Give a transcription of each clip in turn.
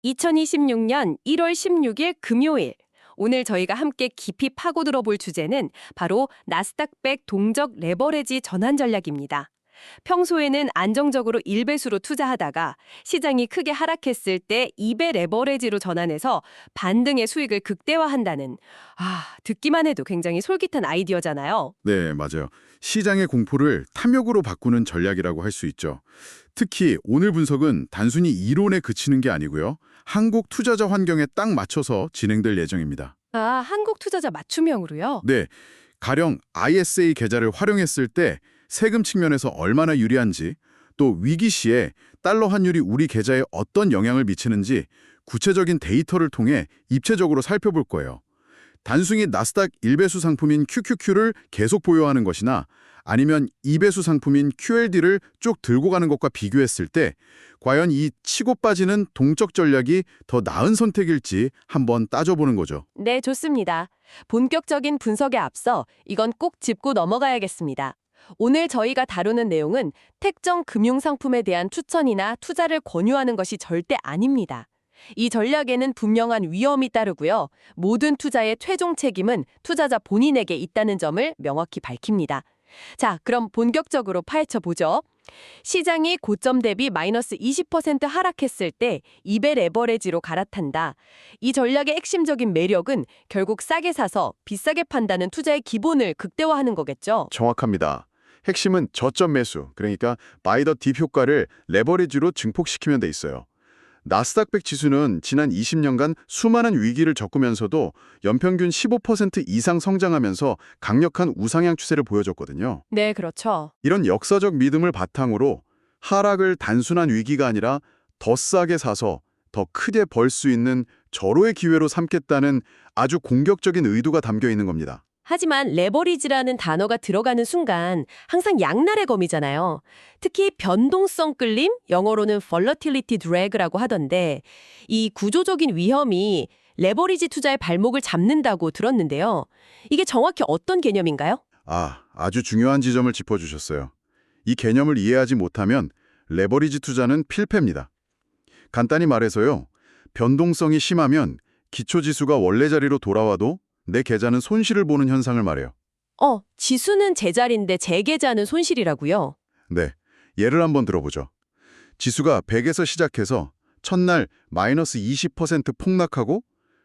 2026년 1월 16일 금요일. 오늘 저희가 함께 깊이 파고 들어볼 주제는 바로 나스닥백 동적 레버리지 전환 전략입니다. 평소에는 안정적으로 1배수로 투자하다가 시장이 크게 하락했을 때 2배 레버리지로 전환해서 반등의 수익을 극대화한다는, 듣기만 해도 굉장히 솔깃한 아이디어잖아요. 네, 맞아요. 시장의 공포를 탐욕으로 바꾸는 전략이라고 할 수 있죠. 특히 오늘 분석은 단순히 이론에 그치는 게 아니고요. 한국 투자자 환경에 딱 맞춰서 진행될 예정입니다. 한국 투자자 맞춤형으로요? 네, 가령 ISA 계좌를 활용했을 때 세금 측면에서 얼마나 유리한지, 또 위기 시에 달러 환율이 우리 계좌에 어떤 영향을 미치는지 구체적인 데이터를 통해 입체적으로 살펴볼 거예요. 단순히 나스닥 1배수 상품인 QQQ를 계속 보유하는 것이나 아니면 2배수 상품인 QLD를 쭉 들고 가는 것과 비교했을 때 과연 이 치고 빠지는 동적 전략이 더 나은 선택일지 한번 따져보는 거죠. 네, 좋습니다. 본격적인 분석에 앞서 이건 꼭 짚고 넘어가야겠습니다. 오늘 저희가 다루는 내용은 특정 금융상품에 대한 추천이나 투자를 권유하는 것이 절대 아닙니다. 이 전략에는 분명한 위험이 따르고요. 모든 투자의 최종 책임은 투자자 본인에게 있다는 점을 명확히 밝힙니다. 자, 그럼 본격적으로 파헤쳐 보죠. 시장이 고점 대비 마이너스 20% 하락했을 때 2배 레버리지로 갈아탄다. 이 전략의 핵심적인 매력은 결국 싸게 사서 비싸게 판다는 투자의 기본을 극대화하는 거겠죠. 정확합니다. 핵심은 저점 매수, 그러니까 바이 더 딥 효과를 레버리지로 증폭시키면 돼 있어요. 나스닥 100 지수는 지난 20년간 수많은 위기를 겪으면서도 연평균 15% 이상 성장하면서 강력한 우상향 추세를 보여줬거든요. 네, 그렇죠. 이런 역사적 믿음을 바탕으로 하락을 단순한 위기가 아니라 더 싸게 사서 더 크게 벌 수 있는 절호의 기회로 삼겠다는 아주 공격적인 의도가 담겨 있는 겁니다. 하지만 레버리지라는 단어가 들어가는 순간 항상 양날의 검이잖아요. 특히 변동성 끌림, 영어로는 volatility drag라고 하던데 이 구조적인 위험이 레버리지 투자의 발목을 잡는다고 들었는데요. 이게 정확히 어떤 개념인가요? 아주 중요한 지점을 짚어주셨어요. 이 개념을 이해하지 못하면 레버리지 투자는 필패입니다. 간단히 말해서요. 변동성이 심하면 기초지수가 원래 자리로 돌아와도 내 계좌는 손실을 보는 현상을 말해요. 지수는 제자리인데 재계좌는 손실이라고요? 네, 예를 한번 들어보죠. 지수가 100에서 시작해서 첫날 마이너스 20% 폭락하고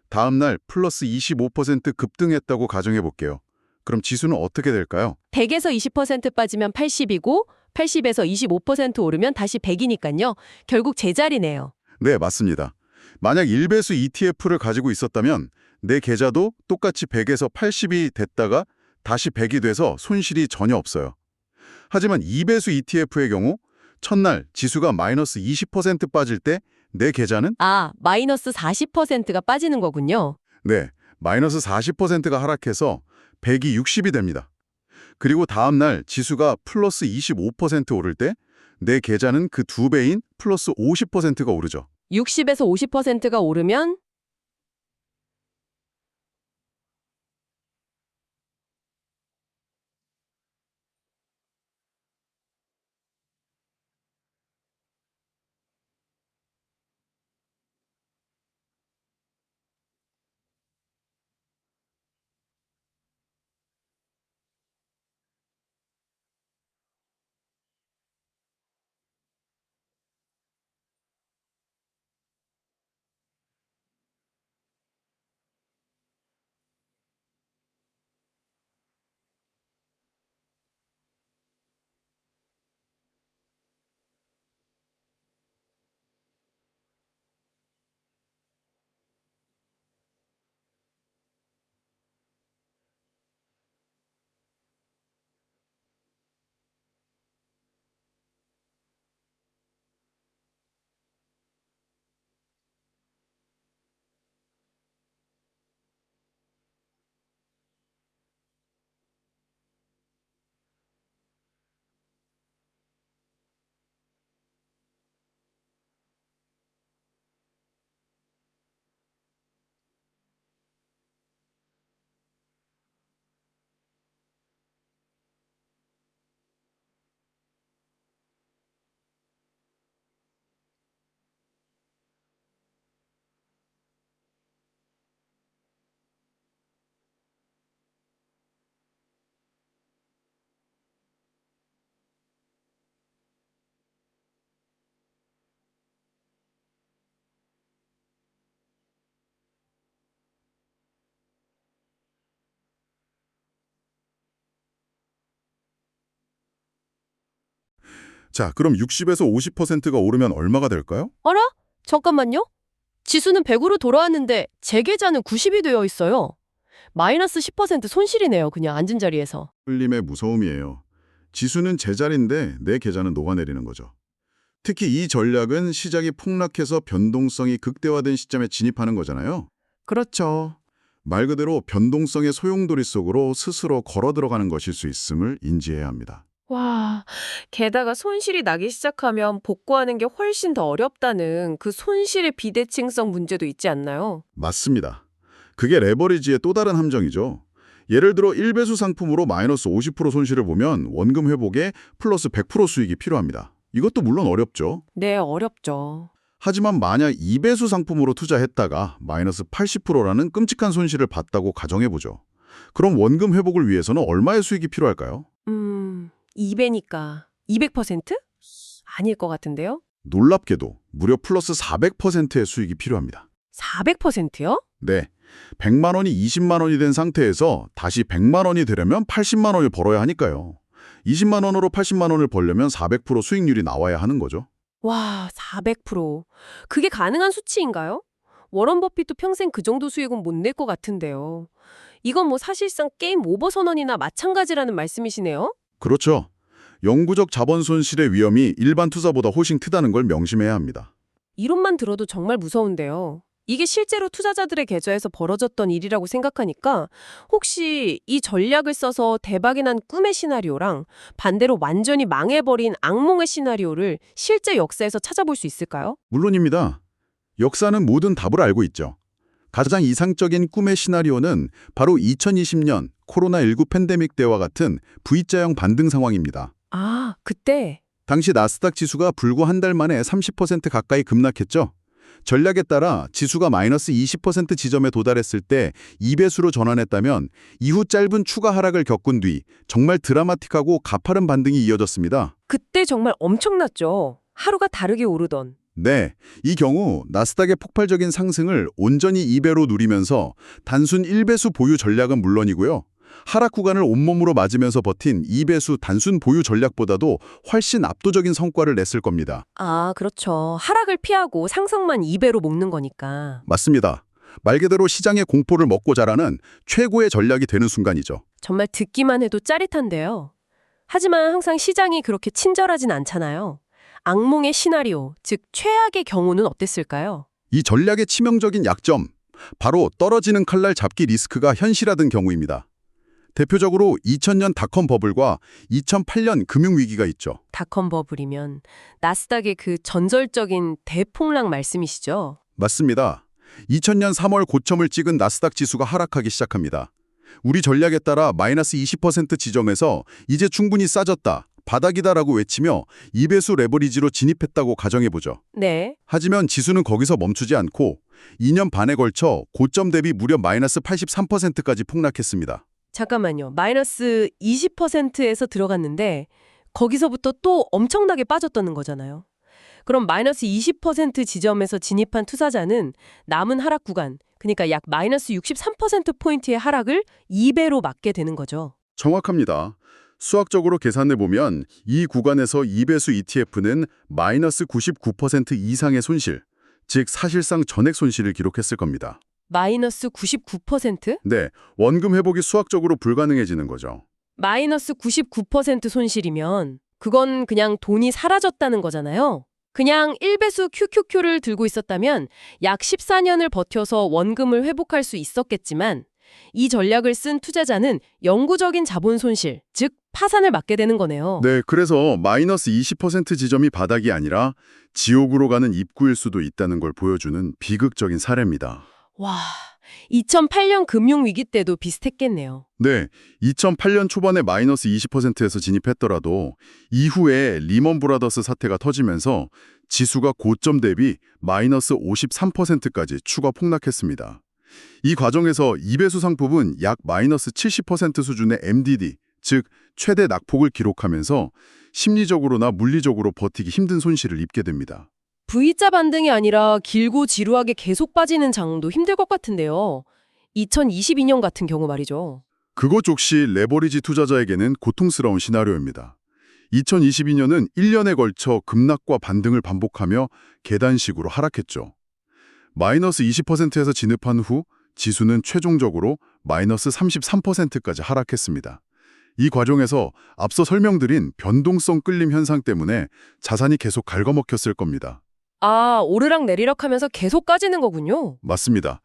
다음날 플러스 25% 급등했다고 가정해 볼게요. 그럼 지수는 어떻게 될까요? 100에서 20% 빠지면 80이고 80에서 25% 오르면 다시 100이니까요. 결국 제자리네요. 네, 맞습니다. 만약 1배수 ETF를 가지고 있었다면 내 계좌도 똑같이 100에서 80이 됐다가 다시 100이 돼서 손실이 전혀 없어요. 하지만 2배수 ETF의 경우 첫날 지수가 마이너스 20% 빠질 때 내 계좌는 마이너스 40%가 빠지는 거군요. 네, 마이너스 40%가 하락해서 100이 60이 됩니다. 그리고 다음날 지수가 플러스 25% 오를 때 내 계좌는 그 두 배인 플러스 50%가 오르죠. 60에서 50%가 오르면 자, 그럼 60에서 50%가 오르면 얼마가 될까요? 어라? 잠깐만요. 지수는 100으로 돌아왔는데 제 계좌는 90이 되어 있어요. 마이너스 10% 손실이네요. 그냥 앉은 자리에서. 흘림의 무서움이에요. 지수는 제자리인데 내 계좌는 녹아내리는 거죠. 특히 이 전략은 시장이 폭락해서 변동성이 극대화된 시점에 진입하는 거잖아요. 그렇죠. 말 그대로 변동성의 소용돌이 속으로 스스로 걸어 들어가는 것일 수 있음을 인지해야 합니다. 와, 게다가 손실이 나기 시작하면 복구하는 게 훨씬 더 어렵다는 그 손실의 비대칭성 문제도 있지 않나요? 맞습니다. 그게 레버리지의 또 다른 함정이죠. 예를 들어 1배수 상품으로 마이너스 50% 손실을 보면 원금 회복에 플러스 100% 수익이 필요합니다. 이것도 물론 어렵죠. 네, 어렵죠. 하지만 만약 2배수 상품으로 투자했다가 마이너스 80%라는 끔찍한 손실을 봤다고 가정해보죠. 그럼 원금 회복을 위해서는 얼마의 수익이 필요할까요? 2배니까 200%? 아닐 것 같은데요? 놀랍게도 무려 플러스 400%의 수익이 필요합니다. 400%요? 네, 100만 원이 20만 원이 된 상태에서 다시 100만 원이 되려면 80만 원을 벌어야 하니까요. 20만 원으로 80만 원을 벌려면 400% 수익률이 나와야 하는 거죠. 와, 400%. 그게 가능한 수치인가요? 워런 버핏도 평생 그 정도 수익은 못 낼 것 같은데요. 이건 뭐 사실상 게임 오버 선언이나 마찬가지라는 말씀이시네요? 그렇죠. 영구적 자본 손실의 위험이 일반 투자보다 훨씬 크다는 걸 명심해야 합니다. 이론만 들어도 정말 무서운데요. 이게 실제로 투자자들의 계좌에서 벌어졌던 일이라고 생각하니까 혹시 이 전략을 써서 대박이 난 꿈의 시나리오랑 반대로 완전히 망해버린 악몽의 시나리오를 실제 역사에서 찾아볼 수 있을까요? 물론입니다. 역사는 모든 답을 알고 있죠. 가장 이상적인 꿈의 시나리오는 바로 2020년 코로나19 팬데믹 때와 같은 V자형 반등 상황입니다. 아, 그때. 당시 나스닥 지수가 불과 한 달 만에 30% 가까이 급락했죠. 전략에 따라 지수가 마이너스 20% 지점에 도달했을 때 2배수로 전환했다면 이후 짧은 추가 하락을 겪은 뒤 정말 드라마틱하고 가파른 반등이 이어졌습니다. 그때 정말 엄청났죠. 하루가 다르게 오르던. 네, 이 경우 나스닥의 폭발적인 상승을 온전히 2배로 누리면서 단순 1배수 보유 전략은 물론이고요. 하락 구간을 온몸으로 맞으면서 버틴 2배수 단순 보유 전략보다도 훨씬 압도적인 성과를 냈을 겁니다. 아, 그렇죠. 하락을 피하고 상승만 2배로 먹는 거니까. 맞습니다. 말 그대로 시장의 공포를 먹고 자라는 최고의 전략이 되는 순간이죠. 정말 듣기만 해도 짜릿한데요. 하지만 항상 시장이 그렇게 친절하진 않잖아요. 악몽의 시나리오, 즉 최악의 경우는 어땠을까요? 이 전략의 치명적인 약점, 바로 떨어지는 칼날 잡기 리스크가 현실화된 경우입니다. 대표적으로 2000년 닷컴 버블과 2008년 금융위기가 있죠. 닷컴 버블이면 나스닥의 그 전설적인 대폭락 말씀이시죠? 맞습니다. 2000년 3월 고점을 찍은 나스닥 지수가 하락하기 시작합니다. 우리 전략에 따라 마이너스 20% 지점에서 이제 충분히 싸졌다, 바닥이다라고 외치며 2배수 레버리지로 진입했다고 가정해보죠. 네. 하지만 지수는 거기서 멈추지 않고 2년 반에 걸쳐 고점 대비 무려 마이너스 83%까지 폭락했습니다. 잠깐만요. 마이너스 20%에서 들어갔는데 거기서부터 또 엄청나게 빠졌다는 거잖아요. 그럼 마이너스 20% 지점에서 진입한 투자자는 남은 하락 구간, 그러니까 약 마이너스 63%포인트의 하락을 2배로 맞게 되는 거죠. 정확합니다. 수학적으로 계산해보면 이 구간에서 2배수 ETF는 마이너스 99% 이상의 손실, 즉 사실상 전액 손실을 기록했을 겁니다. 마이너스 99%? 네, 원금 회복이 수학적으로 불가능해지는 거죠. 마이너스 99% 손실이면 그건 그냥 돈이 사라졌다는 거잖아요. 그냥 1배수 QQQ를 들고 있었다면 약 14년을 버텨서 원금을 회복할 수 있었겠지만 이 전략을 쓴 투자자는 영구적인 자본 손실, 즉 파산을 맞게 되는 거네요. 네, 그래서 마이너스 20% 지점이 바닥이 아니라 지옥으로 가는 입구일 수도 있다는 걸 보여주는 비극적인 사례입니다. 와, 2008년 금융위기 때도 비슷했겠네요. 네, 2008년 초반에 마이너스 20%에서 진입했더라도 이후에 리먼 브라더스 사태가 터지면서 지수가 고점 대비 마이너스 53%까지 추가 폭락했습니다. 이 과정에서 2배수 상품은 약 마이너스 70% 수준의 MDD, 즉 최대 낙폭을 기록하면서 심리적으로나 물리적으로 버티기 힘든 손실을 입게 됩니다. V자 반등이 아니라 길고 지루하게 계속 빠지는 장도 힘들 것 같은데요. 2022년 같은 경우 말이죠. 그것 역시 레버리지 투자자에게는 고통스러운 시나리오입니다. 2022년은 1년에 걸쳐 급락과 반등을 반복하며 계단식으로 하락했죠. 마이너스 20%에서 진입한 후 지수는 최종적으로 마이너스 33%까지 하락했습니다. 이 과정에서 앞서 설명드린 변동성 끌림 현상 때문에 자산이 계속 갉아먹혔을 겁니다. 아, 오르락 내리락 하면서 계속 까지는 거군요. 맞습니다.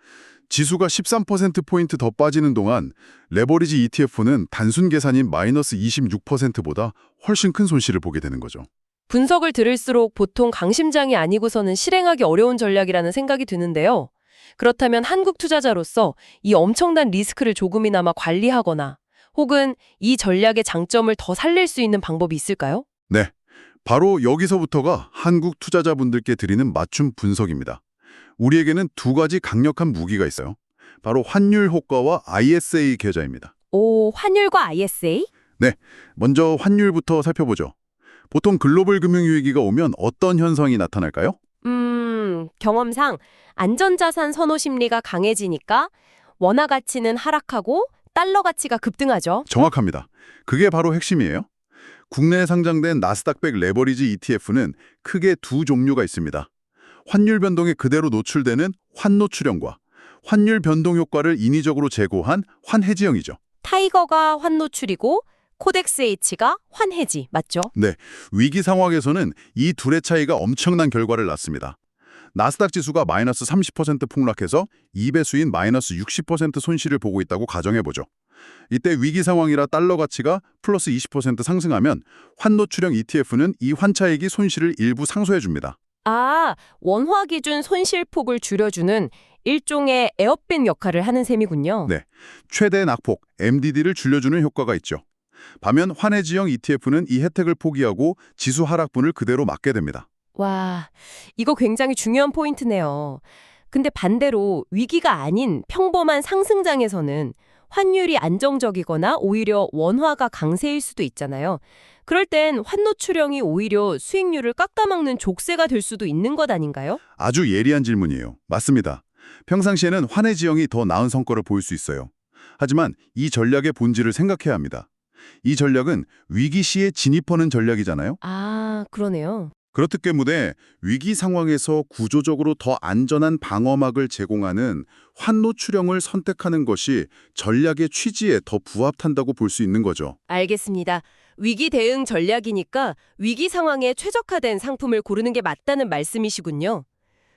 지수가 13%포인트 더 빠지는 동안 레버리지 ETF는 단순 계산인 마이너스 26%보다 훨씬 큰 손실을 보게 되는 거죠. 분석을 들을수록 보통 강심장이 아니고서는 실행하기 어려운 전략이라는 생각이 드는데요. 그렇다면 한국 투자자로서 이 엄청난 리스크를 조금이나마 관리하거나 혹은 이 전략의 장점을 더 살릴 수 있는 방법이 있을까요? 네, 바로 여기서부터가 한국 투자자분들께 드리는 맞춤 분석입니다. 우리에게는 두 가지 강력한 무기가 있어요. 바로 환율 효과와 ISA 계좌입니다. 오, 환율과 ISA? 네, 먼저 환율부터 살펴보죠. 보통 글로벌 금융위기가 오면 어떤 현상이 나타날까요? 경험상 안전자산 선호 심리가 강해지니까 원화 가치는 하락하고 달러 가치가 급등하죠. 정확합니다. 그게 바로 핵심이에요. 국내에 상장된 나스닥백 레버리지 ETF는 크게 두 종류가 있습니다. 환율 변동에 그대로 노출되는 환노출형과 환율 변동 효과를 인위적으로 제고한 환해지형이죠. 타이거가 환노출이고 코덱스 H가 환해지, 맞죠? 네, 위기 상황에서는 이 둘의 차이가 엄청난 결과를 낳습니다. 나스닥 지수가 마이너스 30% 폭락해서 2배수인 마이너스 60% 손실을 보고 있다고 가정해보죠. 이때 위기 상황이라 달러 가치가 플러스 20% 상승하면 환노출형 ETF는 이 환차익이 손실을 일부 상쇄해줍니다. 아, 원화 기준 손실폭을 줄여주는 일종의 에어백 역할을 하는 셈이군요. 네, 최대 낙폭 MDD를 줄여주는 효과가 있죠. 반면 환해지형 ETF는 이 혜택을 포기하고 지수 하락분을 그대로 막게 됩니다. 와, 이거 굉장히 중요한 포인트네요. 근데 반대로 위기가 아닌 평범한 상승장에서는 환율이 안정적이거나 오히려 원화가 강세일 수도 있잖아요. 그럴 땐 환노출형이 오히려 수익률을 깎아먹는 족쇄가 될 수도 있는 것 아닌가요? 아주 예리한 질문이에요. 맞습니다. 평상시에는 환해지형이 더 나은 성과를 보일 수 있어요. 하지만 이 전략의 본질을 생각해야 합니다. 이 전략은 위기 시에 진입하는 전략이잖아요. 아, 그러네요. 그렇기 때문에 위기 상황에서 구조적으로 더 안전한 방어막을 제공하는 환노출형을 선택하는 것이 전략의 취지에 더 부합한다고 볼 수 있는 거죠. 알겠습니다. 위기 대응 전략이니까 위기 상황에 최적화된 상품을 고르는 게 맞다는 말씀이시군요.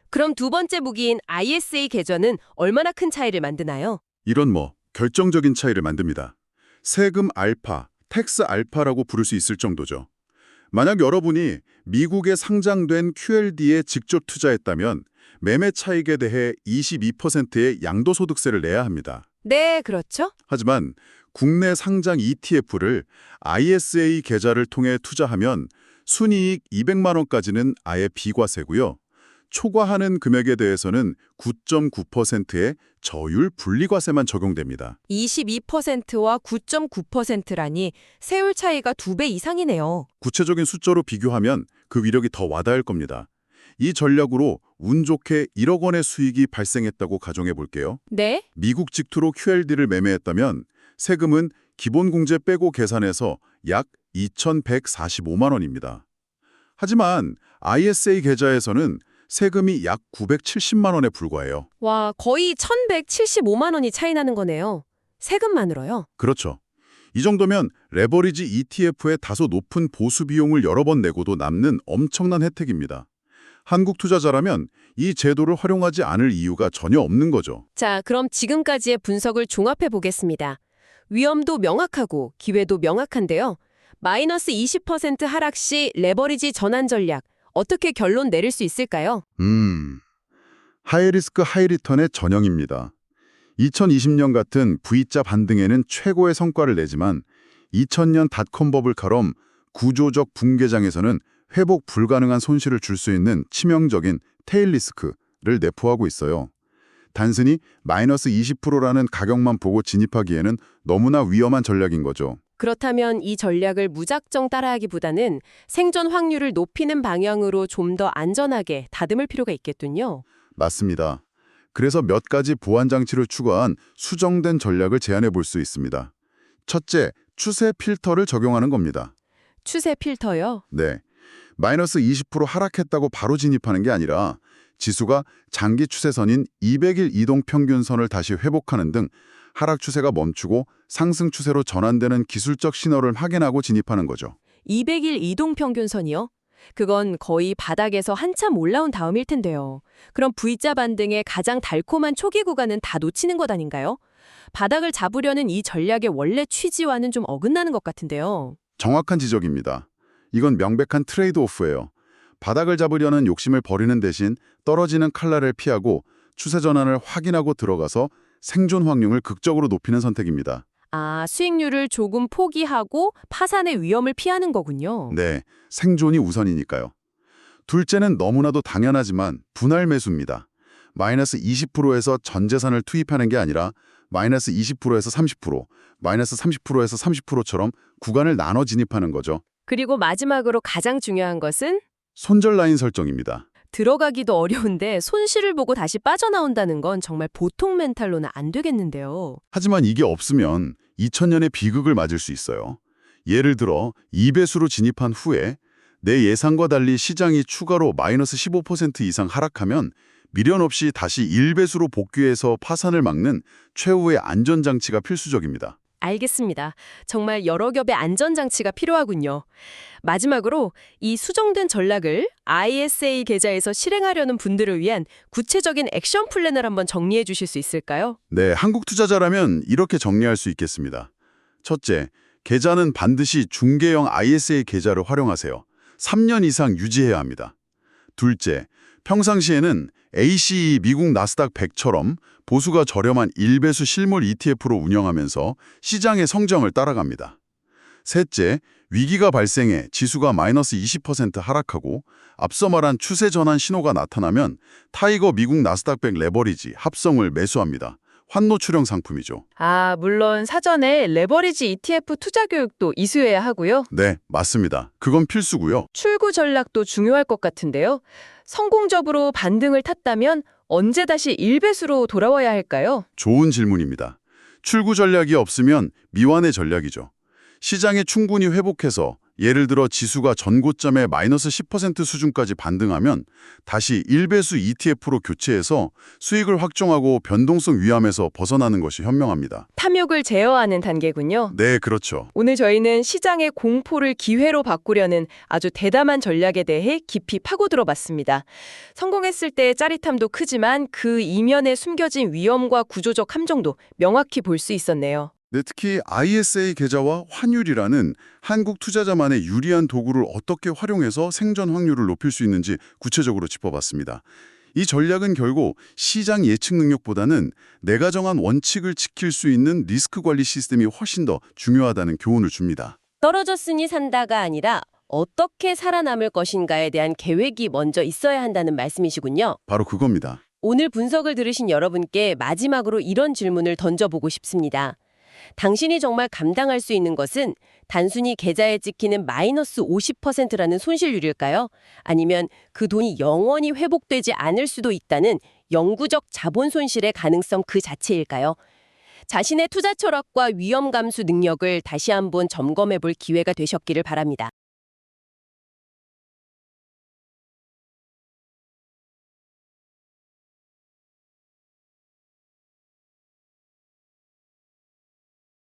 그럼 두 번째 무기인 ISA 계좌는 얼마나 큰 차이를 만드나요? 이런 결정적인 차이를 만듭니다. 세금 알파, 텍스 알파라고 부를 수 있을 정도죠. 만약 여러분이 미국에 상장된 QLD에 직접 투자했다면 매매 차익에 대해 22%의 양도소득세를 내야 합니다. 네, 그렇죠. 하지만 국내 상장 ETF를 ISA 계좌를 통해 투자하면 순이익 200만 원까지는 아예 비과세고요. 초과하는 금액에 대해서는 9.9%의 저율 분리과세만 적용됩니다. 22%와 9.9%라니 세율 차이가 2배 이상이네요. 구체적인 숫자로 비교하면 그 위력이 더 와닿을 겁니다. 이 전략으로 운 좋게 1억 원의 수익이 발생했다고 가정해 볼게요. 네? 미국 직투로 QLD를 매매했다면 세금은 기본공제 빼고 계산해서 약 2,145만 원입니다. 하지만 ISA 계좌에서는 세금이 약 970만 원에 불과해요. 와, 거의 1,175만 원이 차이 나는 거네요. 세금만으로요? 그렇죠. 이 정도면 레버리지 ETF의 다소 높은 보수 비용을 여러 번 내고도 남는 엄청난 혜택입니다. 한국 투자자라면 이 제도를 활용하지 않을 이유가 전혀 없는 거죠. 자, 그럼 지금까지의 분석을 종합해 보겠습니다. 위험도 명확하고 기회도 명확한데요. 마이너스 20% 하락 시 레버리지 전환 전략, 어떻게 결론 내릴 수 있을까요? 하이리스크 하이리턴의 전형입니다. 2020년 같은 V자 반등에는 최고의 성과를 내지만 2000년 닷컴 버블처럼 구조적 붕괴장에서는 회복 불가능한 손실을 줄 수 있는 치명적인 테일 리스크를 내포하고 있어요. 단순히 마이너스 20%라는 가격만 보고 진입하기에는 너무나 위험한 전략인 거죠. 그렇다면 이 전략을 무작정 따라하기보다는 생존 확률을 높이는 방향으로 좀 더 안전하게 다듬을 필요가 있겠군요. 맞습니다. 그래서 몇 가지 보완 장치를 추가한 수정된 전략을 제안해 볼 수 있습니다. 첫째, 추세 필터를 적용하는 겁니다. 추세 필터요? 네. 마이너스 20% 하락했다고 바로 진입하는 게 아니라 지수가 장기 추세선인 200일 이동 평균선을 다시 회복하는 등 하락 추세가 멈추고 상승 추세로 전환되는 기술적 신호를 확인하고 진입하는 거죠. 200일 이동평균선이요? 그건 거의 바닥에서 한참 올라온 다음일 텐데요. 그럼 V자 반등의 가장 달콤한 초기 구간은 다 놓치는 것 아닌가요? 바닥을 잡으려는 이 전략의 원래 취지와는 좀 어긋나는 것 같은데요. 정확한 지적입니다. 이건 명백한 트레이드 오프예요. 바닥을 잡으려는 욕심을 버리는 대신 떨어지는 칼날을 피하고 추세 전환을 확인하고 들어가서 생존 확률을 극적으로 높이는 선택입니다. 아, 수익률을 조금 포기하고 파산의 위험을 피하는 거군요. 네, 생존이 우선이니까요. 둘째는 너무나도 당연하지만 분할 매수입니다. 마이너스 20%에서 전 재산을 투입하는 게 아니라 마이너스 20%에서 30%, 마이너스 30%에서 30%처럼 구간을 나눠 진입하는 거죠. 그리고 마지막으로 가장 중요한 것은 손절 라인 설정입니다. 들어가기도 어려운데 손실을 보고 다시 빠져나온다는 건 정말 보통 멘탈로는 안 되겠는데요. 하지만 이게 없으면 2000년의 비극을 맞을 수 있어요. 예를 들어 2배수로 진입한 후에 내 예상과 달리 시장이 추가로 마이너스 15% 이상 하락하면 미련 없이 다시 1배수로 복귀해서 파산을 막는 최후의 안전장치가 필수적입니다. 알겠습니다. 정말 여러 겹의 안전장치가 필요하군요. 마지막으로 이 수정된 전략을 ISA 계좌에서 실행하려는 분들을 위한 구체적인 액션 플랜을 한번 정리해 주실 수 있을까요? 네, 한국 투자자라면 이렇게 정리할 수 있겠습니다. 첫째, 계좌는 반드시 중개형 ISA 계좌를 활용하세요. 3년 이상 유지해야 합니다. 둘째, 평상시에는 ACE 미국 나스닥 100처럼 보수가 저렴한 1배수 실물 ETF로 운영하면서 시장의 성정을 따라갑니다. 셋째, 위기가 발생해 지수가 마이너스 20% 하락하고 앞서 말한 추세 전환 신호가 나타나면 타이거 미국 나스닥 100 레버리지 합성을 매수합니다. 환노 출형 상품이죠. 아, 물론 사전에 레버리지 ETF 투자 교육도 이수해야 하고요. 네, 맞습니다. 그건 필수고요. 출구 전략도 중요할 것 같은데요. 성공적으로 반등을 탔다면 언제 다시 1배수로 돌아와야 할까요? 좋은 질문입니다. 출구 전략이 없으면 미완의 전략이죠. 시장에 충분히 회복해서 예를 들어 지수가 전고점의 마이너스 10% 수준까지 반등하면 다시 1배수 ETF로 교체해서 수익을 확정하고 변동성 위험에서 벗어나는 것이 현명합니다. 탐욕을 제어하는 단계군요. 네, 그렇죠. 오늘 저희는 시장의 공포를 기회로 바꾸려는 아주 대담한 전략에 대해 깊이 파고들어 봤습니다. 성공했을 때의 짜릿함도 크지만 그 이면에 숨겨진 위험과 구조적 함정도 명확히 볼 수 있었네요. 네, 특히 ISA 계좌와 환율이라는 한국 투자자만의 유리한 도구를 어떻게 활용해서 생존 확률을 높일 수 있는지 구체적으로 짚어봤습니다. 이 전략은 결국 시장 예측 능력보다는 내가 정한 원칙을 지킬 수 있는 리스크 관리 시스템이 훨씬 더 중요하다는 교훈을 줍니다. 떨어졌으니 산다가 아니라 어떻게 살아남을 것인가에 대한 계획이 먼저 있어야 한다는 말씀이시군요. 바로 그겁니다. 오늘 분석을 들으신 여러분께 마지막으로 이런 질문을 던져보고 싶습니다. 당신이 정말 감당할 수 있는 것은 단순히 계좌에 찍히는 마이너스 50%라는 손실률일까요? 아니면 그 돈이 영원히 회복되지 않을 수도 있다는 영구적 자본 손실의 가능성 그 자체일까요? 자신의 투자 철학과 위험 감수 능력을 다시 한번 점검해 볼 기회가 되셨기를 바랍니다.